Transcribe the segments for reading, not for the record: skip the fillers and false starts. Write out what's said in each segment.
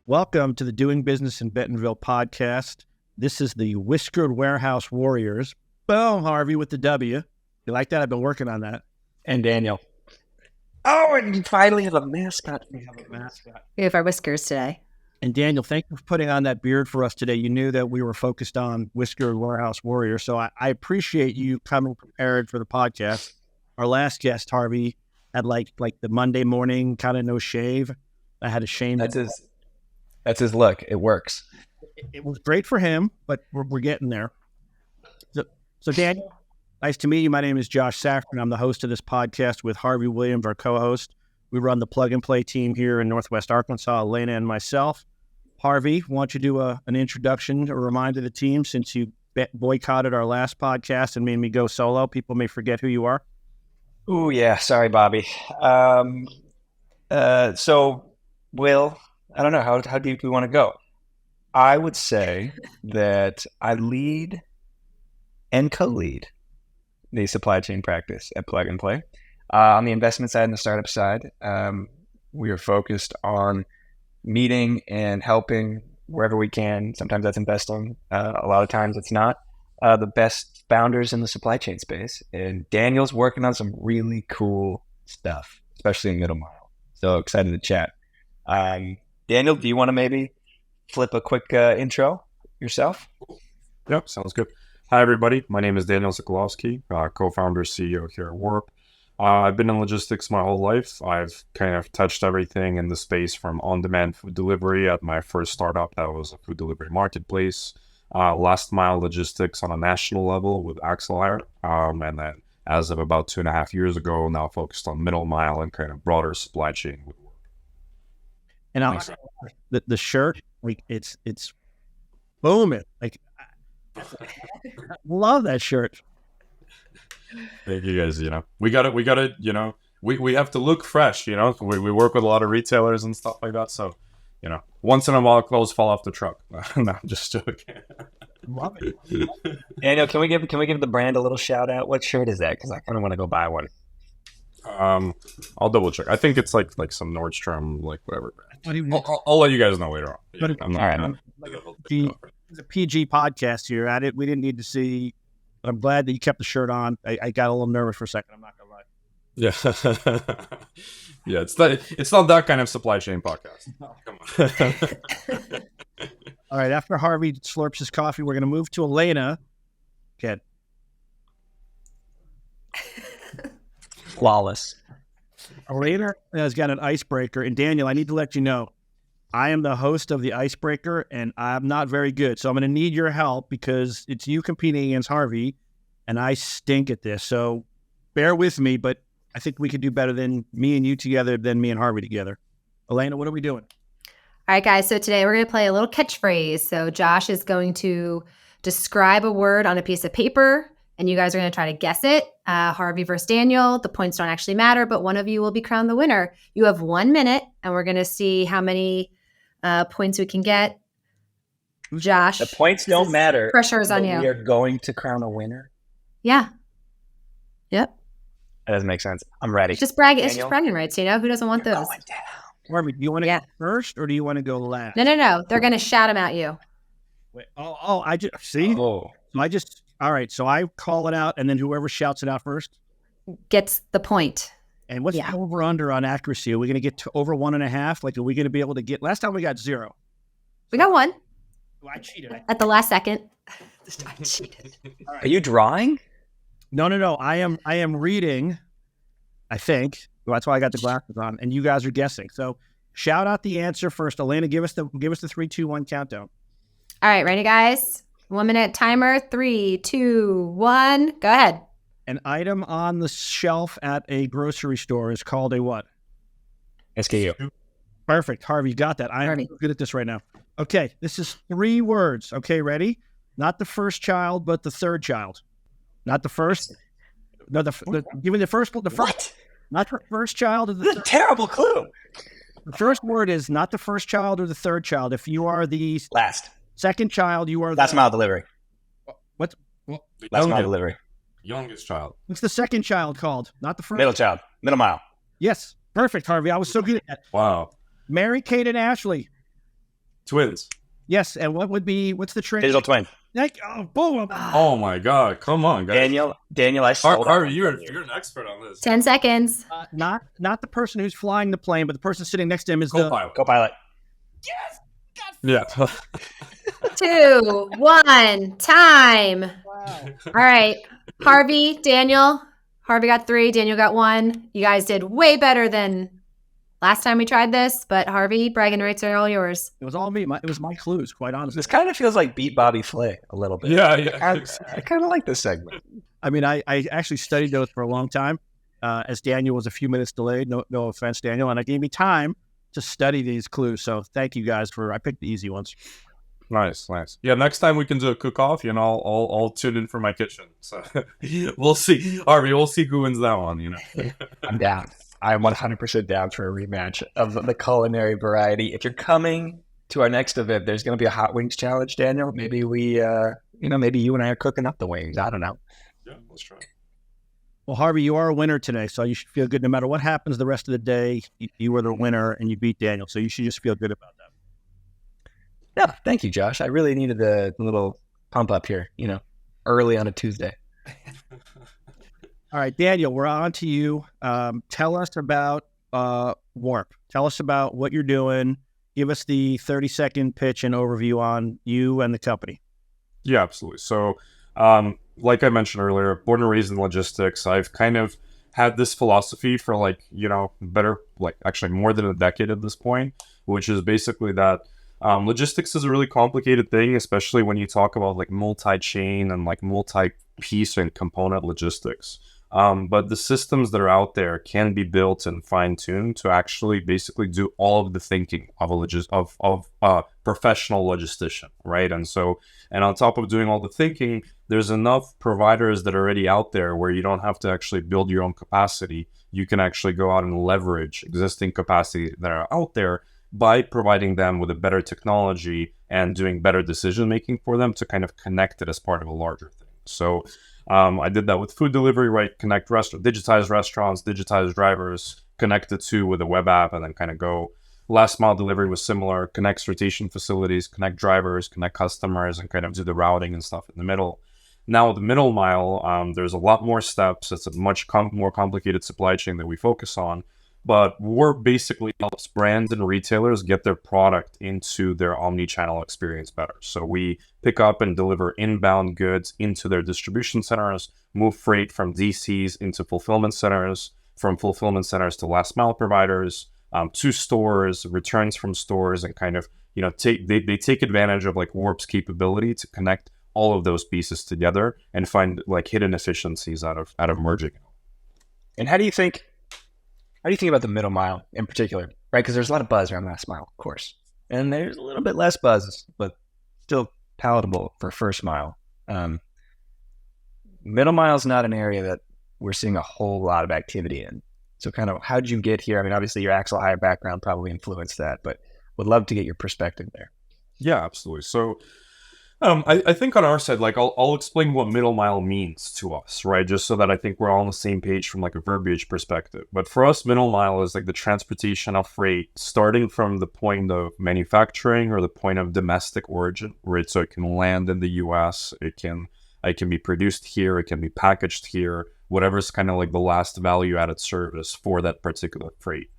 Welcome to the Doing Business in Bentonville podcast. This is the Whiskered Warehouse Warriors. Boom, Harvey with the W. You like that? I've been working on that. And Daniel. Oh, and you finally have a mascot. We have our whiskers today. And Daniel, thank you for putting on that beard for us today. You knew that we were focused on Whiskered Warehouse Warriors, so I appreciate you coming prepared for the podcast. Our last guest, Harvey, had like the Monday morning kind of no shave. I had a shame. That's his look. It works. It was great for him, but we're getting there. So Daniel, nice to meet you. My name is Josh Safran. I'm the host of this podcast with Harvey Williams, our co-host. We run the Plug and Play team here in Northwest Arkansas, Elena and myself. Harvey, why don't you do an introduction, a reminder to the team, since you boycotted our last podcast and made me go solo. People may forget who you are. Oh, yeah. Sorry, Bobby. So, Will, I don't know. How deep we want to go? I would say that I lead and co-lead the supply chain practice at Plug and Play. On the investment side and the startup side, we are focused on meeting and helping wherever we can. Sometimes that's investing. A lot of times it's not. The best founders in the supply chain space. And Daniel's working on some really cool stuff, especially in middle mile. So excited to chat. Daniel, do you want to maybe flip a quick intro yourself? Yep, sounds good. Hi, everybody. My name is Daniel Sokolovsky, co-founder, CEO here at Warp. I've been in logistics my whole life. I've kind of touched everything in the space from on-demand food delivery at my first startup that was a food delivery marketplace, last mile logistics on a national level with Axelire, and then as of about 2.5 years ago, now focused on middle mile and kind of broader supply chain with Warp. And the shirt, like it's booming. Like, I love that shirt. Thank you guys. We gotta, we have to look fresh, we work with a lot of retailers and stuff like that. So, once in a while clothes fall off the truck. No, I'm just joking. Love it. Daniel, can we give the brand a little shout out? What shirt is that? Because I kind of want to go buy one. I'll double check. I think it's like some Nordstrom, like whatever. I'll let you guys know later on. All right. It's a PG podcast here. We didn't need to see. But I'm glad that you kept the shirt on. I got a little nervous for a second. I'm not gonna lie. Yeah, yeah. It's not that kind of supply chain podcast. Come on. All right. After Harvey slurps his coffee, we're gonna move to Elena. Get Flawless. Elena has got an icebreaker, and Daniel, I need to let you know, I am the host of the icebreaker, and I'm not very good. So I'm going to need your help because it's you competing against Harvey, and I stink at this. So bear with me, but I think we could do better than me and you together than me and Harvey together. Elena, what are we doing? All right, guys. So today we're going to play a little catchphrase. So Josh is going to describe a word on a piece of paper, and you guys are going to try to guess it. Harvey versus Daniel. The points don't actually matter, but one of you will be crowned the winner. You have 1 minute, and we're going to see how many points we can get. Josh, The points don't matter. pressure is on but you. We are going to crown a winner. Yeah. Yep. That doesn't make sense. I'm ready. It's just bragging. It's Daniel? just bragging rights. Who doesn't want You're those? going down. Harvey, do you want to Yeah. go first or do you want to go last? No. They're going to shout them at you. Wait, I just see. Oh. All right. So I call it out, and then whoever shouts it out first. Gets the point. And what's Yeah. the over under on accuracy? Are we going to get to over 1.5? Like, are we going to be able to get? Last time we got 0. We got one Oh, I cheated. at the last second. This time I cheated. Are you drawing? No. I am reading. I think that's why I got the glasses on, and you guys are guessing. So shout out the answer first. Elena, give us the 3, 2, 1 countdown. All right, ready, guys? 1 minute timer. 3, 2, 1. Go ahead. An item on the shelf at a grocery store is called a what? SKU. Perfect. Harvey, you got that. I'm Harvey. good at this right now. Okay, this is 3 words. Okay, ready? Not the first child, but the third child. Not the first. No, give me the first. What? Not the first child or the This is a third. terrible clue. The first word is not the first child or the third child. If you are the Last. second child, you are Last the mile delivery. What's Last mile delivery. Youngest child. what's the second child called? Not the first. Middle child. Middle mile. Yes, perfect, Harvey. I was so good at that. Wow. Mary Kate and Ashley. Twins. Yes, and what's the trick? Digital twin. Boom. Oh my God! Come on, guys. Daniel, I stole that. Harvey, you're an expert on this. 10 seconds. Not the person who's flying the plane, but the person sitting next to him is Co-pilot. Yeah. 2, 1, time. Wow. All right. Harvey, Daniel. Harvey got 3, Daniel got 1. You guys did way better than last time we tried this, but Harvey, bragging rights are all yours. It was all me. It was my clues, quite honestly. This kind of feels like Beat Bobby Flay a little bit. Yeah. I kind of like this segment. I mean, I actually studied those for a long time, as Daniel was a few minutes delayed. No offense, Daniel. And it gave me time to study these clues. So thank you guys I picked the easy ones. Nice. Yeah, next time we can do a cook-off, I'll tune in for my kitchen. So we'll see. Harvey, we'll see who wins that one, I'm down. I'm 100% down for a rematch of the culinary variety. If you're coming to our next event, there's going to be a hot wings challenge, Daniel. Maybe maybe you and I are cooking up the wings. I don't know. Yeah, let's try. Well, Harvey, you are a winner today, so you should feel good no matter what happens the rest of the day. You were the winner and you beat Daniel, so you should just feel good about that. Yeah, thank you, Josh. I really needed the little pump up here, early on a Tuesday. All right, Daniel, we're on to you. Tell us about Warp. Tell us about what you're doing. Give us the 30-second pitch and overview on you and the company. Yeah, absolutely. So, like I mentioned earlier, born and raised in logistics, I've kind of had this philosophy for actually more than a decade at this point, which is basically that logistics is a really complicated thing, especially when you talk about like multi-chain and like multi-piece and component logistics. But the systems that are out there can be built and fine-tuned to actually basically do all of the thinking of a professional logistician, right? And on top of doing all the thinking, there's enough providers that are already out there where you don't have to actually build your own capacity. You can actually go out and leverage existing capacity that are out there by providing them with a better technology and doing better decision making for them to kind of connect it as part of a larger thing. So I did that with food delivery, right? Connect digitize restaurants, digitize drivers, connect the two with a web app, and then kind of go. Last mile delivery was similar, connect sortation facilities, connect drivers, connect customers, and kind of do the routing and stuff in the middle. Now, the middle mile, there's a lot more steps. It's a much more complicated supply chain that we focus on. But Warp basically helps brands and retailers get their product into their omni-channel experience better. So we pick up and deliver inbound goods into their distribution centers, move freight from DCs into fulfillment centers, from fulfillment centers to last mile providers, to stores, returns from stores, and kind of, they take advantage of like Warp's capability to connect all of those pieces together and find like hidden efficiencies out of merging. And how do you think about the middle mile in particular, right? Because there's a lot of buzz around last mile, of course. And there's a little bit less buzz, but still palatable for first mile. Middle mile is not an area that we're seeing a whole lot of activity in. So kind of how did you get here? I mean, obviously your axle hire background probably influenced that, but would love to get your perspective there. Yeah, absolutely. So I think on our side, like I'll explain what middle mile means to us, right? Just so that I think we're all on the same page from like a verbiage perspective. But for us, middle mile is like the transportation of freight starting from the point of manufacturing or the point of domestic origin, right? So it can land in the US, it can be produced here, it can be packaged here, whatever's kind of like the last value added service for that particular freight.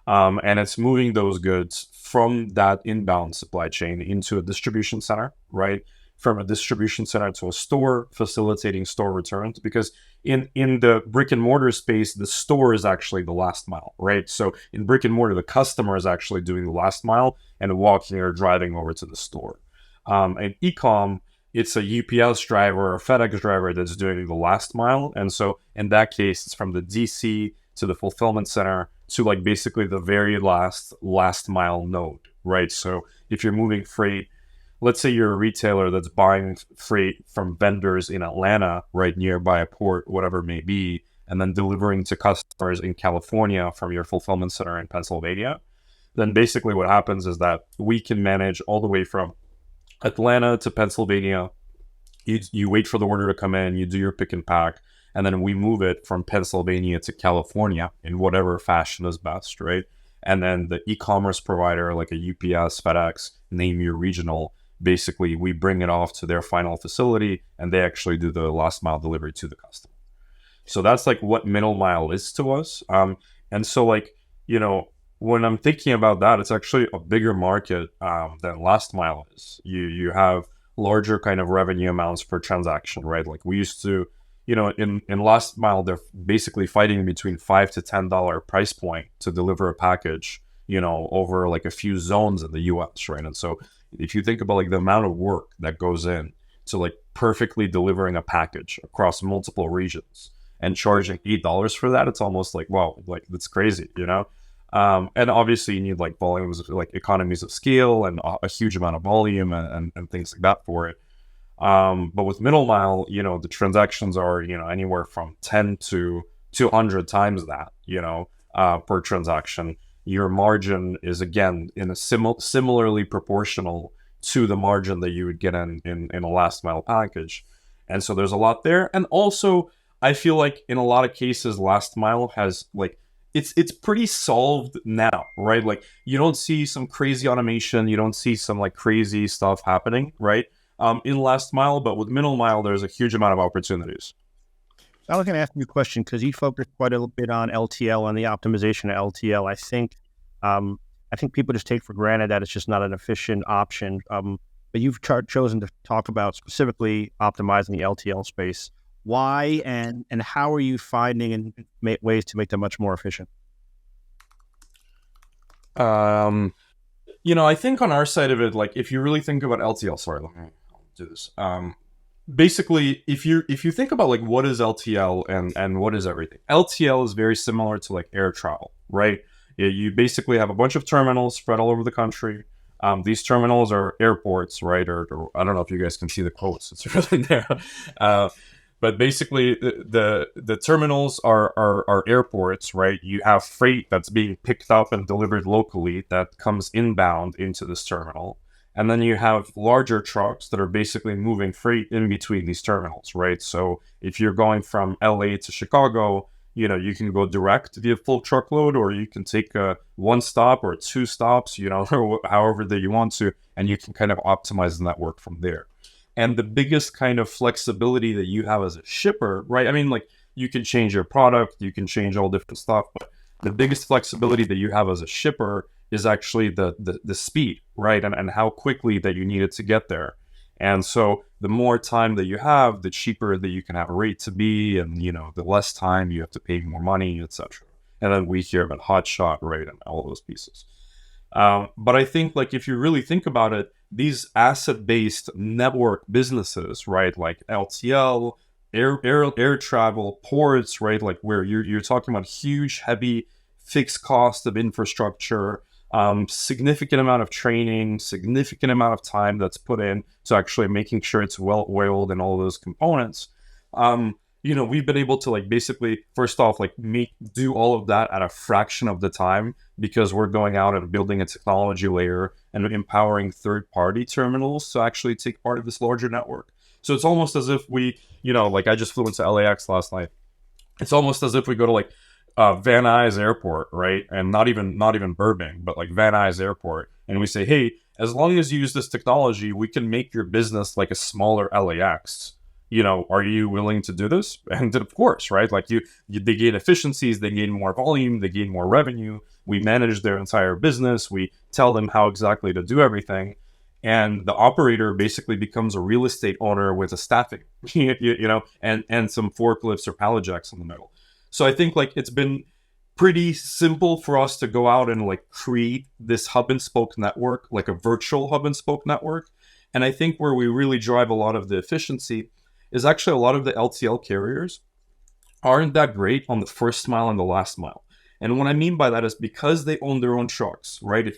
And it's moving those goods from that inbound supply chain into a distribution center, right? From a distribution center to a store, facilitating store returns. Because in the brick and mortar space, the store is actually the last mile, right? So in brick and mortar, the customer is actually doing the last mile and walking or driving over to the store. And e-com, it's a UPS driver or a FedEx driver that's doing the last mile. And so in that case, it's from the DC to the fulfillment center to like basically the very last mile node, right? So if you're moving freight, let's say you're a retailer that's buying freight from vendors in Atlanta, right nearby a port, whatever it may be, and then delivering to customers in California from your fulfillment center in Pennsylvania, then basically what happens is that we can manage all the way from Atlanta to Pennsylvania. You wait for the order to come in, you do your pick and pack, and then we move it from Pennsylvania to California in whatever fashion is best, right? And then the e-commerce provider, like a UPS, FedEx, name your regional, basically we bring it off to their final facility and they actually do the last mile delivery to the customer. So that's like what middle mile is to us. And so like, you know, when I'm thinking about that, it's actually a bigger market than last mile is. You have larger kind of revenue amounts per transaction, right? Like we used to, you know, in last mile, they're basically fighting between $5 to $10 price point to deliver a package, you know, over like a few zones in the US, right? And so if you think about like the amount of work that goes in to like perfectly delivering a package across multiple regions and charging $8 for that, it's almost like, wow, like that's crazy, you know? And obviously you need like volumes, like economies of scale and a huge amount of volume and things like that for it. But with middle mile, you know, the transactions are, you know, anywhere from 10 to 200 times that, you know, per transaction. Your margin is again in a similarly proportional to the margin that you would get in a last mile package. And so there's a lot there. And also I feel like in a lot of cases, last mile has like, it's pretty solved now, right? Like you don't see some crazy automation, you don't see some like crazy stuff happening, right? In last mile, but with middle mile, there's a huge amount of opportunities. I was going to ask you a question because you focused quite a bit on LTL and the optimization of LTL. I think people just take for granted that it's just not an efficient option. But you've chosen to talk about specifically optimizing the LTL space. Why and how are you finding and ways to make them much more efficient? You know, I think on our side of it, like if you really think about LTL, sorry, let me do this. Basically, if you think about like what is LTL and what is everything, LTL is very similar to like air travel, right? You basically have a bunch of terminals spread all over the country. These terminals are airports, right? Or I don't know if you guys can see the quotes; it's really there. But basically, the terminals are airports, right? You have freight that's being picked up and delivered locally that comes inbound into this terminal. And then you have larger trucks that are basically moving freight in between these terminals, right? So if you're going from LA to Chicago, you know, you can go direct via full truckload, or you can take one stop or two stops, you know, or however that you want to, and you can kind of optimize the network from there. And the biggest kind of flexibility that you have as a shipper, right? I mean, like you can change your product, you can change all different stuff, but the biggest flexibility that you have as a shipper is actually the speed, right? And how quickly that you need it to get there. And so the more time that you have, the cheaper that you can have a rate to be, and you know, the less time you have to pay more money, etc. And then we hear about hotshot, right, and all those pieces. But I think like if you really think about it, these asset-based network businesses, right, like LTL, air travel, ports, right, like where you're talking about huge, heavy fixed cost of infrastructure, significant amount of training, significant amount of time that's put in to actually making sure it's well oiled and all those components. You know, we've been able to like basically first off like do all of that at a fraction of the time because we're going out and building a technology layer and empowering third-party terminals to actually take part of this larger network. So it's almost as if we, you know, like I just flew into LAX last night. It's almost as if we go to like Van Nuys Airport, right? And not even Burbank, but like Van Nuys Airport. And we say, hey, as long as you use this technology, we can make your business like a smaller LAX. You know, are you willing to do this? And of course, right? Like they gain efficiencies, they gain more volume, they gain more revenue. We manage their entire business. We tell them how exactly to do everything. And the operator basically becomes a real estate owner with a staffing, you know, and some forklifts or pallet jacks in the middle. So I think like it's been pretty simple for us to go out and like create this hub and spoke network, like a virtual hub and spoke network. And I think where we really drive a lot of the efficiency is actually a lot of the LTL carriers aren't that great on the first mile and the last mile. And what I mean by that is because they own their own trucks, right?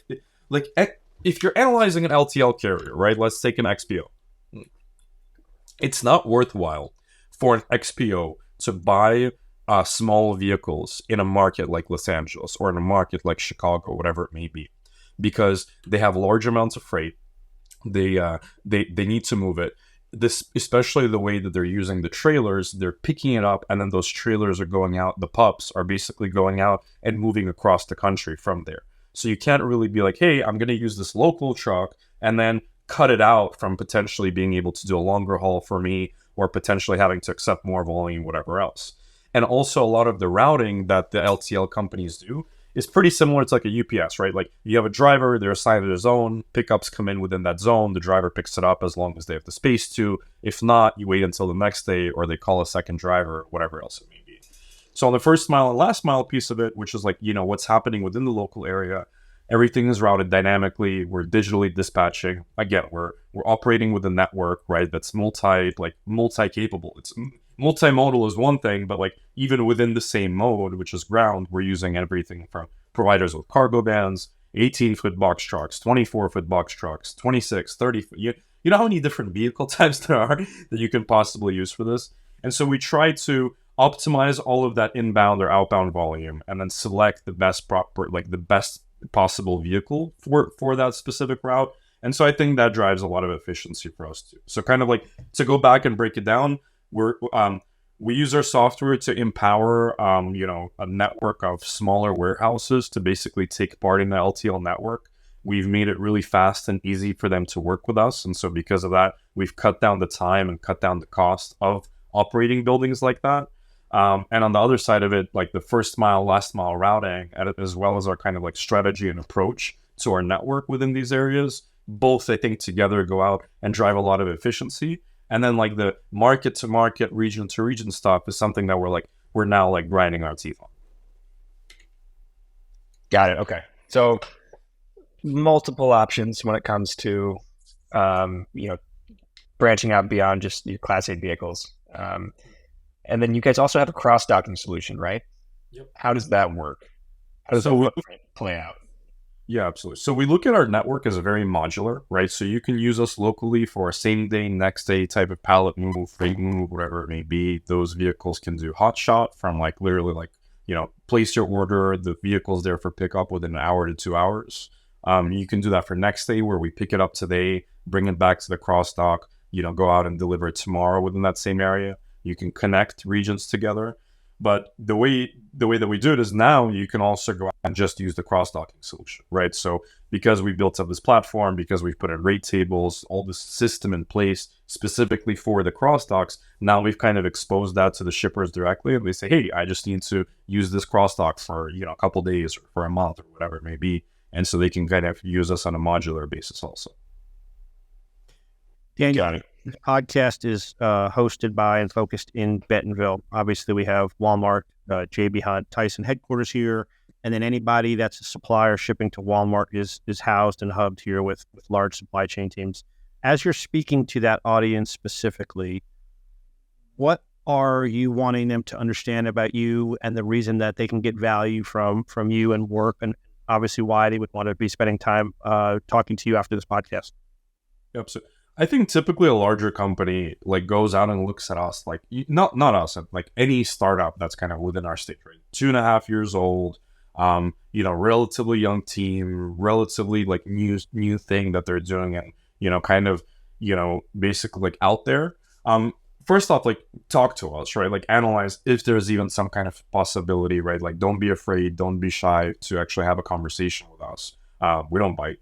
If you're analyzing an LTL carrier, right? Let's take an XPO. It's not worthwhile for an XPO to buy small vehicles in a market like Los Angeles or in a market like Chicago, whatever it may be, because they have large amounts of freight. They need to move it. This, especially the way that they're using the trailers, they're picking it up and then those trailers are going out. The pups are basically going out and moving across the country from there. So you can't really be like, hey, I'm going to use this local truck and then cut it out from potentially being able to do a longer haul for me or potentially having to accept more volume, whatever else. And also a lot of the routing that the LTL companies do is pretty similar to like a UPS, right? Like you have a driver, they're assigned to a zone, pickups come in within that zone, the driver picks it up as long as they have the space to. If not, you wait until the next day or they call a second driver, whatever else it may be. So on the first mile and last mile piece of it, which is like, you know, what's happening within the local area, everything is routed dynamically. We're digitally dispatching. Again, we're operating with a network, right? That's multi-capable. It's multimodal is one thing, but like even within the same mode, which is ground, we're using everything from providers with cargo vans, 18-foot box trucks, 24-foot box trucks, 26, 30 foot. You know how many different vehicle types there are that you can possibly use for this? And so we try to optimize all of that inbound or outbound volume and then select the best possible vehicle for that specific route. And so I think that drives a lot of efficiency for us too. So kind of like to go back and break it down, we use our software to empower a network of smaller warehouses to basically take part in the LTL network. We've made it really fast and easy for them to work with us. And so because of that, we've cut down the time and cut down the cost of operating buildings like that. And on the other side of it, like the first mile, last mile routing, as well as our kind of like strategy and approach to our network within these areas, both I think together go out and drive a lot of efficiency. And then like the market to market, region to region stuff is something that we're now like grinding our teeth on. Got it. Okay. So multiple options when it comes to, branching out beyond just your Class 8 vehicles. And then you guys also have a cross-docking solution, right? Yep. How does that work? How does the footprint play out? Yeah, absolutely. So we look at our network as a very modular, right? So you can use us locally for a same day, next day type of pallet move, freight move, whatever it may be. Those vehicles can do hot shot from like literally like, place your order. The vehicle's there for pickup within an hour to 2 hours. You can do that for next day where we pick it up today, bring it back to the cross dock, go out and deliver it tomorrow within that same area. You can connect regions together. But the way that we do it is now you can also go out and just use the cross-docking solution, right? So because we built up this platform, because we've put in rate tables, all this system in place specifically for the cross-docks, now we've kind of exposed that to the shippers directly. And they say, hey, I just need to use this cross-dock for, a couple days or for a month or whatever it may be. And so they can kind of use us on a modular basis also. Daniel, Got it. this podcast is hosted by and focused in Bentonville. Obviously, we have Walmart, JB Hunt, Tyson headquarters here, and then anybody that's a supplier shipping to Walmart is housed and hubbed here with large supply chain teams. As you're speaking to that audience specifically, what are you wanting them to understand about you and the reason that they can get value from you and work, and obviously why they would want to be spending time talking to you after this podcast? Yep. So I think typically a larger company like goes out and looks at us like not us, like any startup that's kind of within our stage, right? 2.5 years old, relatively young team, relatively like new thing that they're doing, and basically like out there. First off, like talk to us, right? Like analyze if there's even some kind of possibility, right? Like don't be afraid, don't be shy to actually have a conversation with us. We don't bite,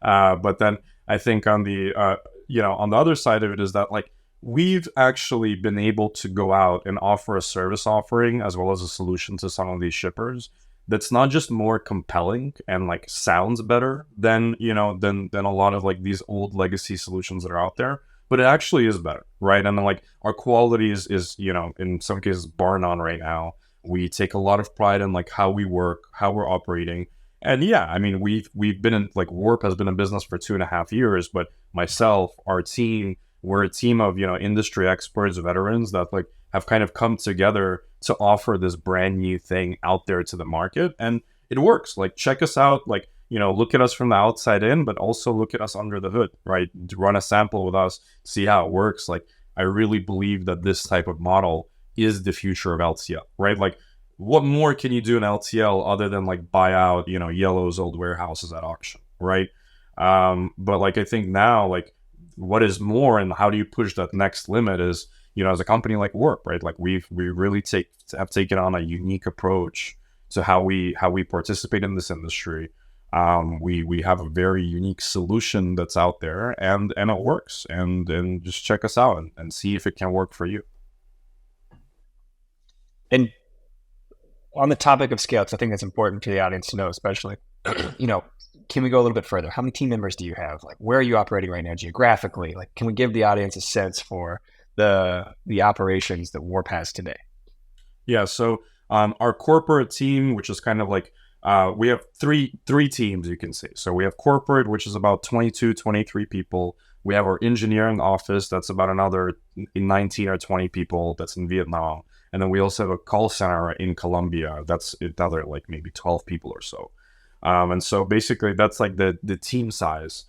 but then I think on the on the other side of it is that like we've actually been able to go out and offer a service offering as well as a solution to some of these shippers that's not just more compelling and like sounds better than a lot of like these old legacy solutions that are out there, but it actually is better, right? And then like our quality is in some cases bar none right now. We take a lot of pride in like how we work, how we're operating. And yeah, I mean, we've been in like Warp has been in business for 2.5 years, but myself, our team, we're a team of, industry experts, veterans that like have kind of come together to offer this brand new thing out there to the market. And it works. Like, check us out, like, look at us from the outside in, but also look at us under the hood, right? Run a sample with us, see how it works. Like, I really believe that this type of model is the future of LTL, right? Like, what more can you do in LTL other than like buy out, Yellow's old warehouses at auction, right? But like I think now, like what is more and how do you push that next limit is, as a company like Warp, right? Like we really have taken on a unique approach to how we participate in this industry. We have a very unique solution that's out there, and it works. And just check us out and see if it can work for you. And on the topic of scale, because I think that's important to the audience to know, especially, can we go a little bit further? How many team members do you have? Like, where are you operating right now geographically? Like, can we give the audience a sense for the operations that Warp has today? Yeah. So our corporate team, which is kind of like, we have three teams, you can say. So we have corporate, which is about 22, 23 people. We have our engineering office, that's about another 19 or 20 people, that's in Vietnam. And then we also have a call center in Colombia. That's another like maybe 12 people or so. And so basically that's like the team size.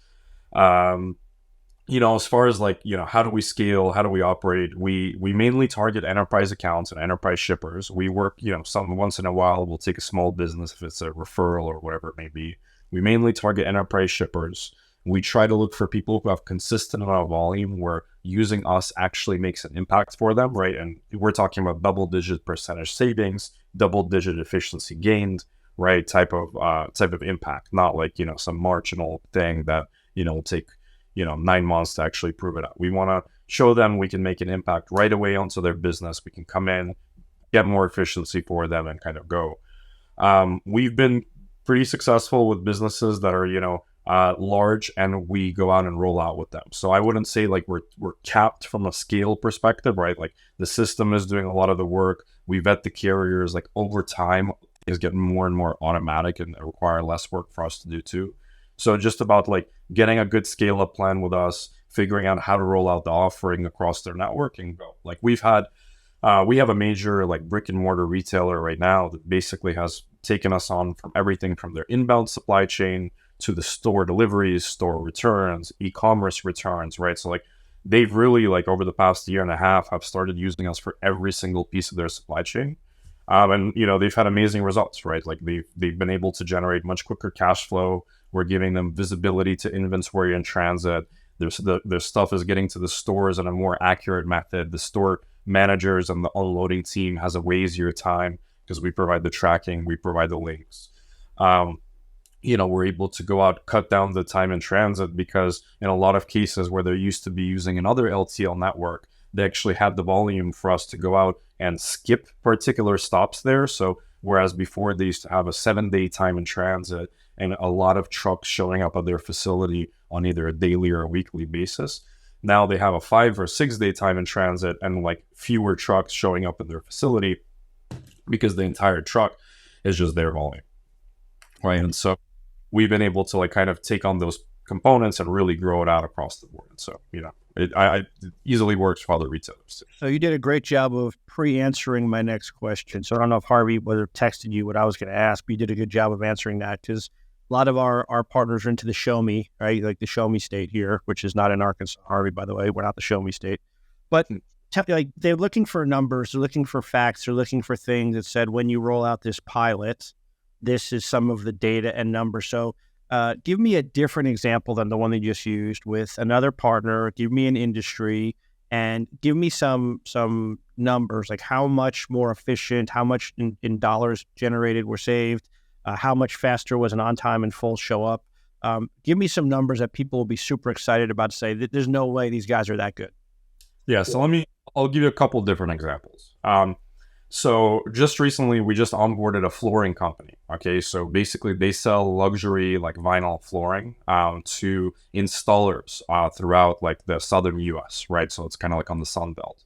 As far as like, how do we scale? How do we operate? We mainly target enterprise accounts and enterprise shippers. We work, once in a while, we'll take a small business if it's a referral or whatever it may be. We mainly target enterprise shippers. We try to look for people who have consistent amount of volume where using us actually makes an impact for them, right? And we're talking about double-digit percentage savings, double-digit efficiency gained, right? Type of impact, not like, some marginal thing that, will take, 9 months to actually prove it out. We want to show them we can make an impact right away onto their business. We can come in, get more efficiency for them, and kind of go. We've been pretty successful with businesses that are, large, and we go out and roll out with them. So I wouldn't say like we're capped from a scale perspective, right? Like the system is doing a lot of the work. We vet the carriers. Like over time, things get more and more automatic and require less work for us to do too. So just about like getting a good scale up plan with us, figuring out how to roll out the offering across their network and go. Like we have a major like brick and mortar retailer right now that basically has taken us on from everything from their inbound supply chain to the store deliveries, store returns, e-commerce returns, right? So like they've really like over the past year and a half have started using us for every single piece of their supply chain. And they've had amazing results, right? Like they've been able to generate much quicker cash flow. We're giving them visibility to inventory in transit. Their stuff is getting to the stores in a more accurate method. The store managers and the unloading team has a way easier time because we provide the tracking, we provide the links. We're able to go out, cut down the time in transit because in a lot of cases where they're used to be using another LTL network, they actually had the volume for us to go out and skip particular stops there. So whereas before they used to have a 7-day time in transit and a lot of trucks showing up at their facility on either a daily or a weekly basis, now they have a 5 or 6 day time in transit and like fewer trucks showing up at their facility because the entire truck is just their volume, right? And so we've been able to like kind of take on those components and really grow it out across the board. So, it easily works for other retailers too. So you did a great job of pre-answering my next question. So I don't know if Harvey would have texted you what I was going to ask, but you did a good job of answering that because a lot of our partners are into the show me, right? Like the show me state here, which is not in Arkansas, Harvey, by the way. We're not the show me state. But like they're looking for numbers, they're looking for facts, they're looking for things that said when you roll out this pilot, this is some of the data and numbers. So give me a different example than the one they just used with another partner. Give me an industry and give me some numbers, like how much more efficient, how much in dollars generated were saved, how much faster was an on-time and full show up. Give me some numbers that people will be super excited about to say that there's no way these guys are that good. Yeah, so I'll give you a couple different examples. So just recently, we just onboarded a flooring company. Okay, so basically they sell luxury like vinyl flooring to installers throughout like the southern U.S., right? So it's kind of like on the Sun Belt.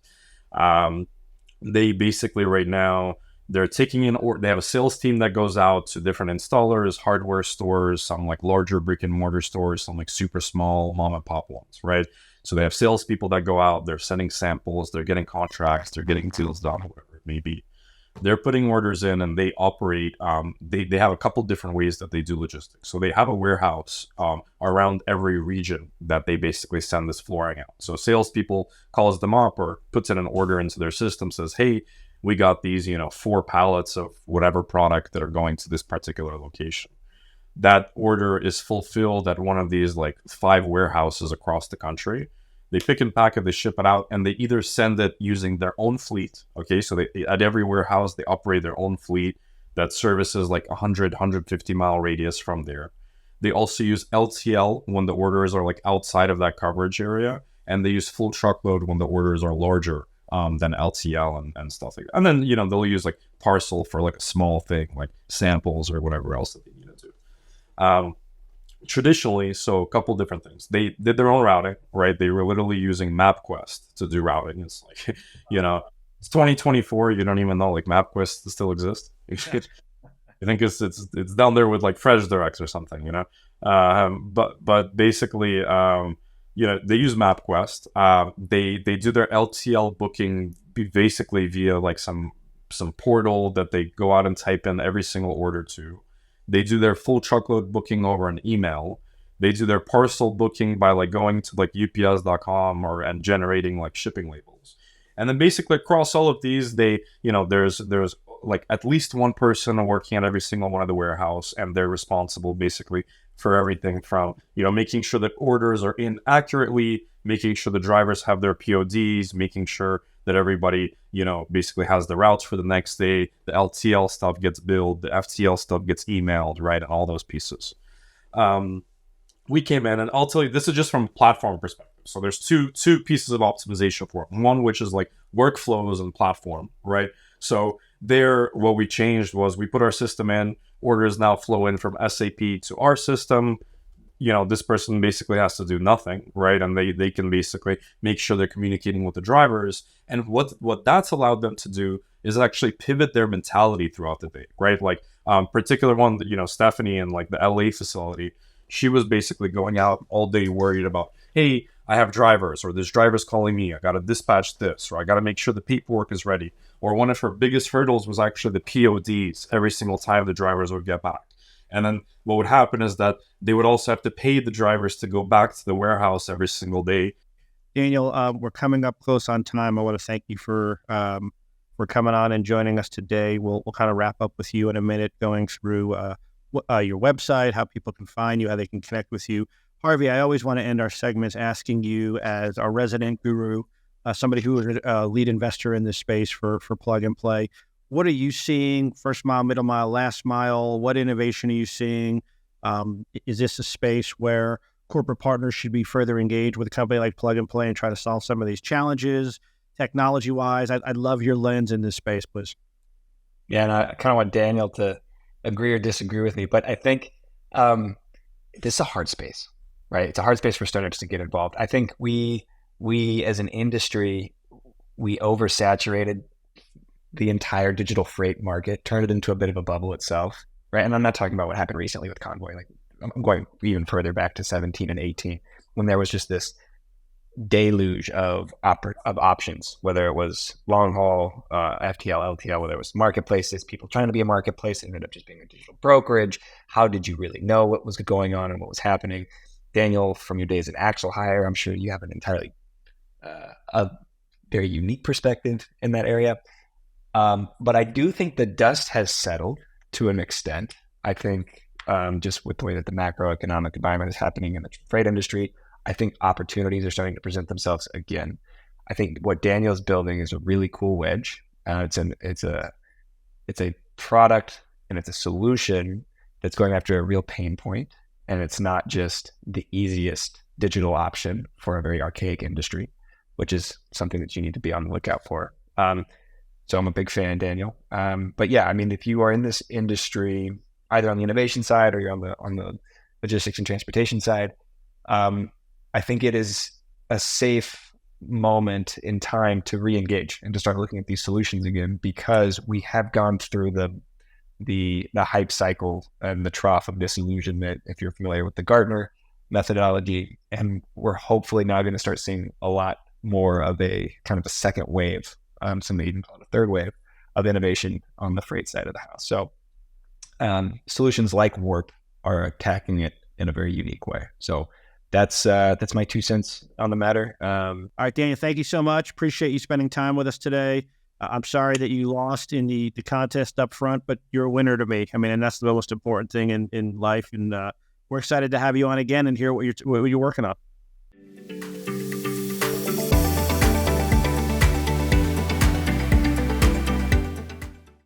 They basically right now, they're taking in, or they have a sales team that goes out to different installers, hardware stores, some like larger brick and mortar stores, some like super small mom and pop ones, right? So they have salespeople that go out, they're sending samples, they're getting contracts, they're getting deals done, whatever it may be. They're putting orders in and they operate, they have a couple different ways that they do logistics. So they have a warehouse around every region that they basically send this flooring out. So salespeople calls them up or puts in an order into their system, says, hey, we got these, 4 pallets of whatever product that are going to this particular location. That order is fulfilled at one of these like 5 warehouses across the country. They pick and pack it, they ship it out, and they either send it using their own fleet. Okay, so they at every warehouse, they operate their own fleet that services like 100, 150 mile radius from there. They also use LTL when the orders are like outside of that coverage area, and they use full truckload when the orders are larger than LTL and stuff like that. And then, they'll use like parcel for like a small thing, like samples or whatever else that they need to do. Traditionally, so a couple different things. They did their own routing, right? They were literally using MapQuest to do routing. It's like, it's 2024. You don't even know like MapQuest still exists. I think it's down there with like FreshDirect or something, But basically, they use MapQuest. They do their LTL booking basically via like some portal that they go out and type in every single order to. They do their full truckload booking over an email. They do their parcel booking by like going to like ups.com and generating like shipping labels. And then basically across all of these, there's like at least one person working at every single one of the warehouse, and they're responsible basically for everything from, making sure that orders are in accurately, making sure the drivers have their PODs, making sure that everybody, basically has the routes for the next day, the LTL stuff gets billed, the FTL stuff gets emailed, right? And all those pieces. We came in, and I'll tell you, this is just from a platform perspective. So there's two pieces of optimization for it. One, which is like workflows and platform, right? So there, what we changed was we put our system in, orders now flow in from SAP to our system. This person basically has to do nothing, right? And they can basically make sure they're communicating with the drivers. And what that's allowed them to do is actually pivot their mentality throughout the day, right? Like particular one, Stephanie in like the LA facility, she was basically going out all day worried about, hey, I have drivers, or this driver's calling me, I got to dispatch this, or I got to make sure the paperwork is ready. Or one of her biggest hurdles was actually the PODs every single time the drivers would get back. And then what would happen is that they would also have to pay the drivers to go back to the warehouse every single day. Daniel, we're coming up close on time. I want to thank you for coming on and joining us today. We'll kind of wrap up with you in a minute, going through your website, how people can find you, how they can connect with you. Harvey, I always want to end our segments asking you, as our resident guru, somebody who is a lead investor in this space for plug and play, what are you seeing? First mile, middle mile, last mile? What innovation are you seeing? Is this a space where corporate partners should be further engaged with a company like Plug and Play and try to solve some of these challenges, technology-wise? I'd love your lens in this space, please. Yeah, and I kind of want Daniel to agree or disagree with me, but I think this is a hard space, right? It's a hard space for startups to get involved. I think we as an industry, we oversaturated the entire digital freight market, turned it into a bit of a bubble itself, right? And I'm not talking about what happened recently with Convoy. Like, I'm going even further back to 17 and 18, when there was just this deluge of options, whether it was long haul, FTL, LTL, whether it was marketplaces, people trying to be a marketplace, it ended up just being a digital brokerage. How did you really know what was going on and what was happening? Daniel, from your days at Axle Hire, I'm sure you have an entirely a very unique perspective in that area. But I do think the dust has settled to an extent. I think just with the way that the macroeconomic environment is happening in the freight industry, I think opportunities are starting to present themselves again. I think what Daniel's building is a really cool wedge. It's a product and it's a solution that's going after a real pain point, and it's not just the easiest digital option for a very archaic industry, which is something that you need to be on the lookout for. So I'm a big fan, Daniel. But yeah, I mean, if you are in this industry, either on the innovation side or you're on the logistics and transportation side, I think it is a safe moment in time to re-engage and to start looking at these solutions again, because we have gone through the hype cycle and the trough of disillusionment, if you're familiar with the Gartner methodology, and we're hopefully now going to start seeing a lot more of a kind of a second wave, some may even call it a third wave of innovation on the freight side of the house. So solutions like Warp are attacking it in a very unique way. So that's my 2 cents on the matter. All right, Daniel, thank you so much. Appreciate you spending time with us today. I'm sorry that you lost in the contest up front, but you're a winner to me. I mean, and that's the most important thing in life. And we're excited to have you on again and hear what you're working on.